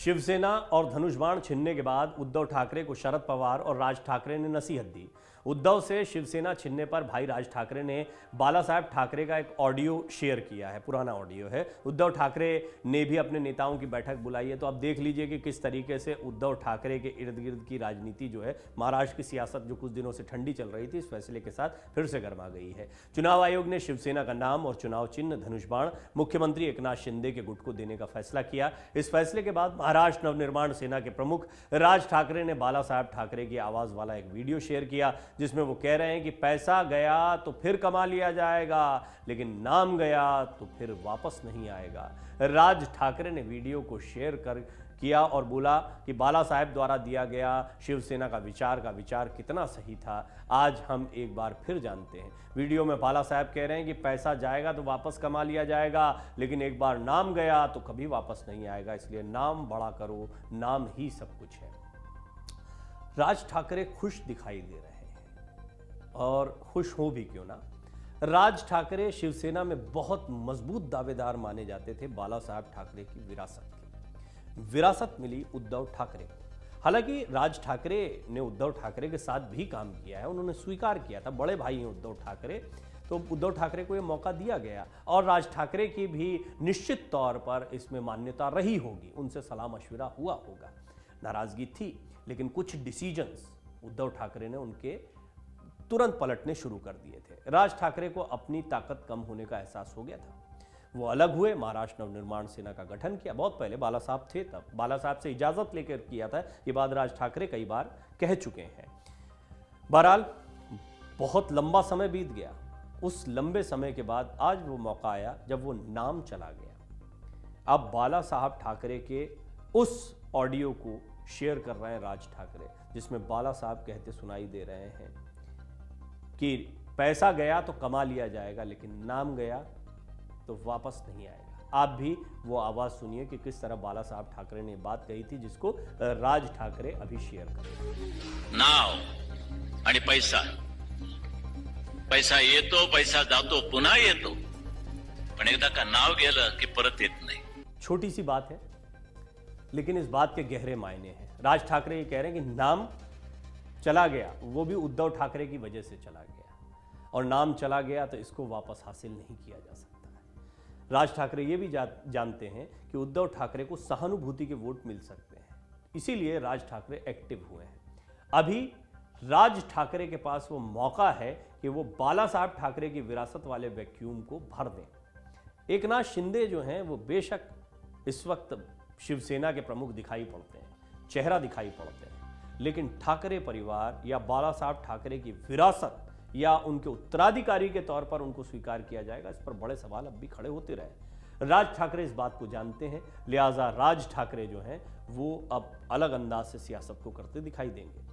शिवसेना और धनुष बाण छिनने के बाद उद्धव ठाकरे को शरद पवार और राज ठाकरे ने नसीहत दी। उद्धव से शिवसेना छिनने पर भाई राज ठाकरे ने बाला साहब ठाकरे का एक ऑडियो शेयर किया है, पुराना ऑडियो है। उद्धव ठाकरे ने भी अपने नेताओं की बैठक बुलाई है। तो आप देख लीजिए कि किस तरीके से उद्धव ठाकरे के इर्द गिर्द की राजनीति जो है, महाराष्ट्र की सियासत जो कुछ दिनों से ठंडी चल रही थी, इस फैसले के साथ फिर से गर्मा गई है। चुनाव आयोग ने शिवसेना का नाम और चुनाव चिन्ह धनुष बाण मुख्यमंत्री एकनाथ शिंदे के गुट को देने का फैसला किया। इस फैसले के बाद महाराष्ट्र नवनिर्माण सेना के प्रमुख राज ठाकरे ने बाला साहब ठाकरे की आवाज वाला एक वीडियो शेयर किया, जिसमें वो कह रहे हैं कि पैसा गया तो फिर कमा लिया जाएगा, लेकिन नाम गया तो फिर वापस नहीं आएगा। राज ठाकरे ने वीडियो को शेयर किया और बोला कि बाला साहब द्वारा दिया गया शिवसेना का विचार कितना सही था, आज हम एक बार फिर जानते हैं। वीडियो में बाला साहब कह रहे हैं कि पैसा जाएगा तो वापस कमा लिया जाएगा, लेकिन एक बार नाम गया तो कभी वापस नहीं आएगा, इसलिए नाम बड़ा करो, नाम ही सब कुछ है। राज ठाकरे खुश दिखाई दे रहे हैं, और खुश हो भी क्यों ना। राज ठाकरे शिवसेना में बहुत मजबूत दावेदार माने जाते थे। बाला साहब ठाकरे की विरासत मिली उद्धव ठाकरे को। हालांकि राज ठाकरे ने उद्धव ठाकरे के साथ भी काम किया है, उन्होंने स्वीकार किया था, बड़े भाई हैं उद्धव ठाकरे, तो उद्धव ठाकरे को यह मौका दिया गया और राज ठाकरे की भी निश्चित तौर पर इसमें मान्यता रही होगी, उनसे सलाह मशविरा हुआ होगा। नाराजगी थी, लेकिन कुछ डिसीजंस उद्धव ठाकरे ने उनके तुरंत पलटने शुरू कर दिए थे। राज ठाकरे को अपनी ताकत कम होने का एहसास हो गया था। वो अलग हुए, महाराष्ट्र नवनिर्माण सेना का गठन किया। बहुत पहले बाला साहब थे, तब बाला साहब से इजाजत लेकर किया था। ये बात राज ठाकरे कई बार कह चुके हैं। बहरहाल बहुत लंबा समय बीत गया। उस लंबे समय के बाद आज वो मौका आया जब वो नाम चला गया। अब बाला साहब ठाकरे के उस ऑडियो को शेयर कर रहे हैं राज ठाकरे, जिसमें बाला साहब कहते सुनाई दे रहे हैं कि पैसा गया तो कमा लिया जाएगा, लेकिन नाम गया तो वापस नहीं आएगा। आप भी वो आवाज सुनिए कि किस तरह बाला साहब ठाकरे ने बात कही थी, जिसको राज ठाकरे अभी शेयर करें। नाव आणि पैसा, पैसा येतो, पैसा जातो, पुन्हा येतो, पण एकदा का नाव गेलं की परत येत नाही। छोटी सी बात है, लेकिन इस बात के गहरे मायने हैं। राज ठाकरे ये कह रहे हैं कि नाम चला गया, वो भी उद्धव ठाकरे की वजह से चला गया, और नाम चला गया तो इसको वापस हासिल नहीं किया जा सकता है। राज ठाकरे ये भी जानते हैं कि उद्धव ठाकरे को सहानुभूति के वोट मिल सकते हैं, इसीलिए राज ठाकरे एक्टिव हुए हैं। अभी राज ठाकरे के पास वो मौका है कि वो बाला साहब ठाकरे की विरासत वाले वैक्यूम को भर दें। एकनाथ शिंदे जो हैं वो बेशक इस वक्त शिवसेना के प्रमुख दिखाई पड़ते हैं, चेहरा दिखाई पड़ते हैं, लेकिन ठाकरे परिवार या बाला साहब ठाकरे की विरासत या उनके उत्तराधिकारी के तौर पर उनको स्वीकार किया जाएगा, इस पर बड़े सवाल अब भी खड़े होते रहे। राज ठाकरे इस बात को जानते हैं, लिहाजा राज ठाकरे जो हैं वो अब अलग अंदाज से सियासत को करते दिखाई देंगे।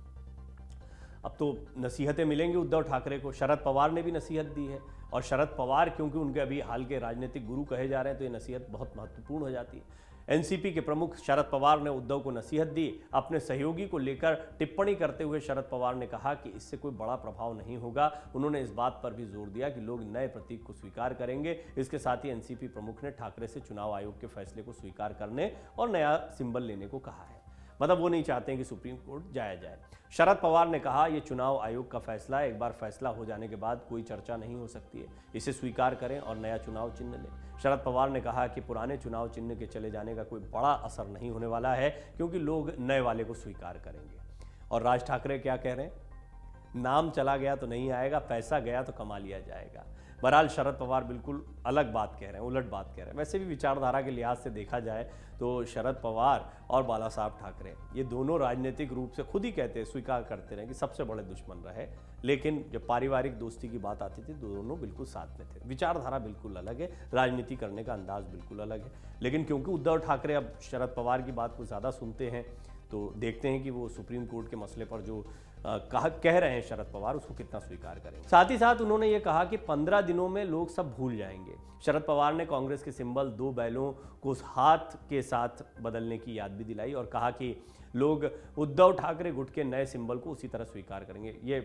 अब तो नसीहतें मिलेंगी उद्धव ठाकरे को। शरद पवार ने भी नसीहत दी है, और शरद पवार क्योंकि उनके अभी हाल के राजनीतिक गुरु कहे जा रहे हैं, तो ये नसीहत बहुत महत्वपूर्ण हो जाती है। एनसीपी के प्रमुख शरद पवार ने उद्धव को नसीहत दी। अपने सहयोगी को लेकर टिप्पणी करते हुए शरद पवार ने कहा कि इससे कोई बड़ा प्रभाव नहीं होगा। उन्होंने इस बात पर भी जोर दिया कि लोग नए प्रतीक को स्वीकार करेंगे। इसके साथ ही एनसीपी प्रमुख ने ठाकरे से चुनाव आयोग के फैसले को स्वीकार करने और नया सिंबल लेने को कहा है। मतलब वो नहीं चाहते हैं कि सुप्रीम कोर्ट जाया जाए। शरद पवार ने कहा ये चुनाव आयोग का फैसला है, एक बार फैसला हो जाने के बाद कोई चर्चा नहीं हो सकती है, इसे स्वीकार करें और नया चुनाव चिन्ह लें। शरद पवार ने कहा कि पुराने चुनाव चिन्ह के चले जाने का कोई बड़ा असर नहीं होने वाला है, क्योंकि लोग नए वाले को स्वीकार करेंगे। और राज ठाकरे क्या कह रहे हैं? नाम चला गया तो नहीं आएगा, पैसा गया तो कमा लिया जाएगा। बहरहाल शरद पवार बिल्कुल अलग बात कह रहे हैं, उलट बात कह रहे हैं। वैसे भी विचारधारा के लिहाज से देखा जाए तो शरद पवार और बाला साहब ठाकरे ये दोनों राजनीतिक रूप से खुद ही कहते हैं, स्वीकार करते रहे कि सबसे बड़े दुश्मन रहे, लेकिन जब पारिवारिक दोस्ती की बात आती थी तो दोनों बिल्कुल साथ में थे। विचारधारा बिल्कुल अलग है, राजनीति करने का अंदाज बिल्कुल अलग है, लेकिन क्योंकि उद्धव ठाकरे अब शरद पवार की बात को ज़्यादा सुनते हैं, तो देखते हैं कि वो सुप्रीम कोर्ट के मसले पर जो कह रहे हैं शरद पवार, उसको कितना स्वीकार करेंगे। साथ ही साथ उन्होंने ये कहा कि 15 दिनों में लोग सब भूल जाएंगे। शरद पवार ने कांग्रेस के सिंबल 2 बैलों को हाथ के साथ बदलने की याद भी दिलाई और कहा कि लोग उद्धव ठाकरे गुट के नए सिंबल को उसी तरह स्वीकार करेंगे। ये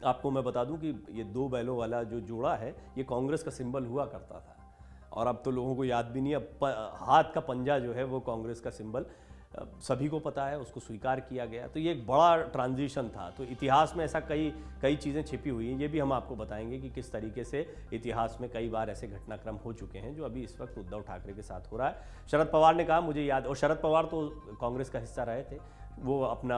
आपको मैं बता दूं कि ये 2 बैलों वाला जो जोड़ा है, ये कांग्रेस का सिंबल हुआ करता था, और अब तो लोगों को याद भी नहीं, अब हाथ का पंजा जो है वो कांग्रेस का सिंबल सभी को पता है, उसको स्वीकार किया गया। तो ये एक बड़ा ट्रांजिशन था। तो इतिहास में ऐसा कई चीज़ें छिपी हुई हैं, ये भी हम आपको बताएंगे कि किस तरीके से इतिहास में कई बार ऐसे घटनाक्रम हो चुके हैं जो अभी इस वक्त उद्धव ठाकरे के साथ हो रहा है। शरद पवार ने कहा, मुझे याद, और शरद पवार तो कांग्रेस का हिस्सा रहे थे, वो अपना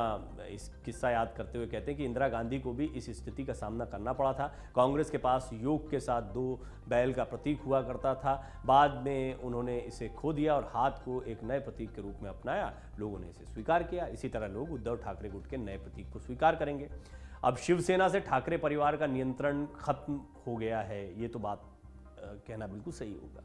इस किस्सा याद करते हुए कहते हैं कि इंदिरा गांधी को भी इस स्थिति का सामना करना पड़ा था। कांग्रेस के पास योग के साथ 2 बैल का प्रतीक हुआ करता था, बाद में उन्होंने इसे खो दिया और हाथ को एक नए प्रतीक के रूप में अपनाया, लोगों ने इसे स्वीकार किया। इसी तरह लोग उद्धव ठाकरे गुट के नए प्रतीक को स्वीकार करेंगे। अब शिवसेना से ठाकरे परिवार का नियंत्रण खत्म हो गया है, ये तो बात कहना बिल्कुल सही होगा।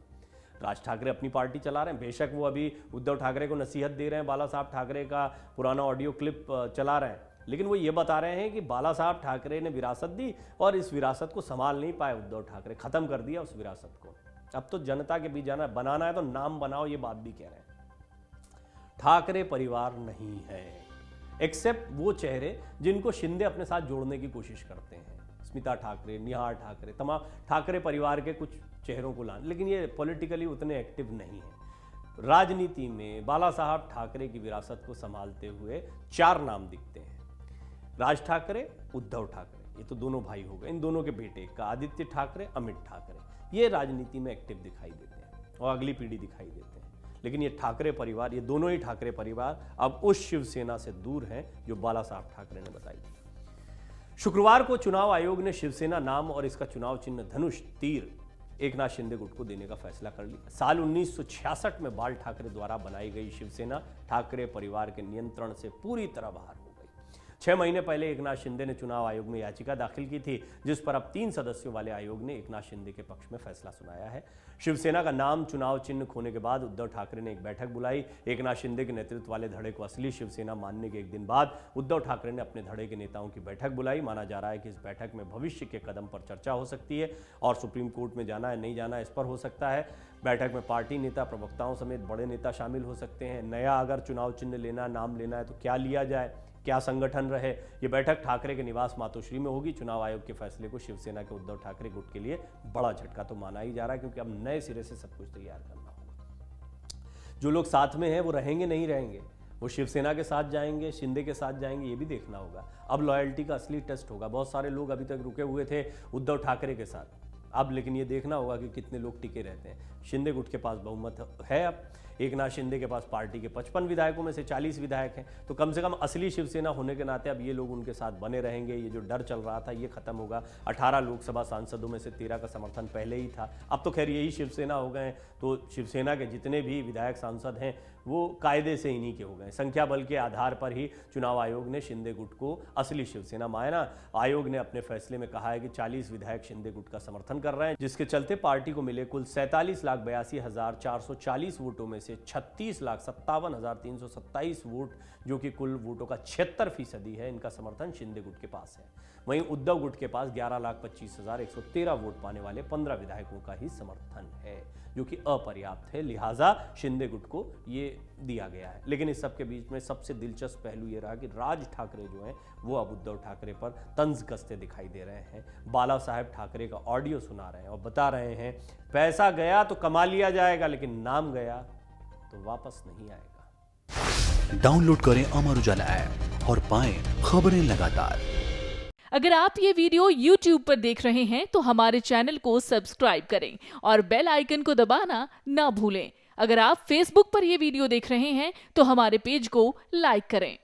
राज ठाकरे अपनी पार्टी चला रहे हैं, बेशक वो अभी उद्धव ठाकरे को नसीहत दे रहे हैं, बाला साहब ठाकरे का पुराना ऑडियो क्लिप चला रहे हैं, लेकिन वो ये बता रहे हैं कि बाला साहब ठाकरे ने विरासत दी और इस विरासत को संभाल नहीं पाए उद्धव ठाकरे, खत्म कर दिया उस विरासत को। अब तो जनता के बीच जाना, बनाना है तो नाम बनाओ, ये बात भी कह रहे हैं। ठाकरे परिवार नहीं है, एक्सेप्ट वो चेहरे जिनको शिंदे अपने साथ जोड़ने की कोशिश करते हैं, स्मिता ठाकरे, निहार ठाकरे, तमाम ठाकरे परिवार के कुछ चेहरों को लाने, लेकिन ये पॉलिटिकली उतने एक्टिव नहीं है। राजनीति में बाला साहब ठाकरे की विरासत को संभालते हुए 4 नाम दिखते हैं, राज ठाकरे, उद्धव ठाकरे, ये तो दोनों भाई हो गए, इन दोनों के बेटे का आदित्य ठाकरे, अमित ठाकरे, ये राजनीति में एक्टिव दिखाई देते हैं और अगली पीढ़ी दिखाई देते हैं। लेकिन ये ठाकरे परिवार, ये दोनों ही ठाकरे परिवार अब उस शिवसेना से दूर हैं जो बाला साहब ठाकरे ने बताई थी। शुक्रवार को चुनाव आयोग ने शिवसेना नाम और इसका चुनाव चिन्ह धनुष तीर एकनाथ शिंदे गुट को देने का फैसला कर लिया। साल 1966 में बाल ठाकरे द्वारा बनाई गई शिवसेना ठाकरे परिवार के नियंत्रण से पूरी तरह बाहर हो गई। 6 महीने पहले एकनाथ शिंदे ने चुनाव आयोग में याचिका दाखिल की थी, जिस पर अब 3 सदस्यों वाले आयोग ने एकनाथ शिंदे के पक्ष में फैसला सुनाया है। शिवसेना का नाम चुनाव चिन्ह खोने के बाद उद्धव ठाकरे ने एक बैठक बुलाई। एकनाथ शिंदे के नेतृत्व वाले धड़े को असली शिवसेना मानने के एक दिन बाद उद्धव ठाकरे ने अपने धड़े के नेताओं की बैठक बुलाई। माना जा रहा है कि इस बैठक में भविष्य के कदम पर चर्चा हो सकती है और सुप्रीम कोर्ट में जाना है नहीं जाना इस पर हो सकता है। बैठक में पार्टी नेता, प्रवक्ताओं समेत बड़े नेता शामिल हो सकते हैं। नया अगर चुनाव चिन्ह लेना, नाम लेना है तो क्या लिया जाए, क्या संगठन रहे। ये बैठक ठाकरे के निवास मातोश्री में होगी। चुनाव आयोग के फैसले को शिवसेना के उद्धव ठाकरे गुट के लिए बड़ा झटका तो माना ही जा रहा है, क्योंकि अब नए सिरे से सब कुछ तैयार करना होगा। जो लोग साथ में हैं वो रहेंगे नहीं रहेंगे, वो शिवसेना के साथ जाएंगे, शिंदे के साथ जाएंगे, ये भी देखना होगा। अब लॉयल्टी का असली टेस्ट होगा। बहुत सारे लोग अभी तक रुके हुए थे उद्धव ठाकरे के साथ, अब लेकिन ये देखना होगा कि कितने लोग टिके रहते हैं। शिंदे गुट के पास बहुमत है, अब एकनाथ शिंदे के पास पार्टी के 55 विधायकों में से 40 विधायक हैं, तो कम से कम असली शिवसेना होने के नाते अब ये लोग उनके साथ बने रहेंगे। ये जो डर चल रहा था ये खत्म होगा। 18 लोकसभा सांसदों में से 13 का समर्थन पहले ही था, अब तो खैर यही शिवसेना हो गए। तो शिवसेना के जितने भी विधायक सांसद हैं वो कायदे से इन्हीं के हो गए। संख्या बल के आधार पर ही चुनाव आयोग ने शिंदे गुट को असली शिवसेना माना। आयोग ने अपने फैसले में कहा है कि 40 विधायक शिंदे गुट का समर्थन कर रहे हैं, जिसके चलते पार्टी को मिले कुल 47,82,440 वोटों में से 36,57,327 वोट, जो कि कुल वोटों का 76% है, इनका समर्थन शिंदे गुट के पास है। वहीं उद्धव गुट के पास 11,25,113 वोट पाने वाले 15 विधायकों का ही समर्थन है, जो कि अपर्याप्त है, लिहाजा शिंदे गुट को ये दिया गया है। लेकिन इस सब के बीच में सबसे दिलचस्प पहलू ये रहा कि राज ठाकरे जो हैं वो अब उद्धव ठाकरे पर तंज कसते दिखाई दे रहे हैं। बाला साहब ठाकरे का ऑडियो सुना रहे हैं और बता रहे हैं पैसा गया तो कमा लिया जाएगा, लेकिन नाम गया तो वापस नहीं आएगा। डाउनलोड करें अमर उजाला ऐप और पाएं खबरें लगातार। अगर आप ये वीडियो YouTube पर देख रहे हैं तो हमारे चैनल को सब्सक्राइब करें और बेल आइकन को दबाना ना भूलें। अगर आप Facebook पर ये वीडियो देख रहे हैं तो हमारे पेज को लाइक करें।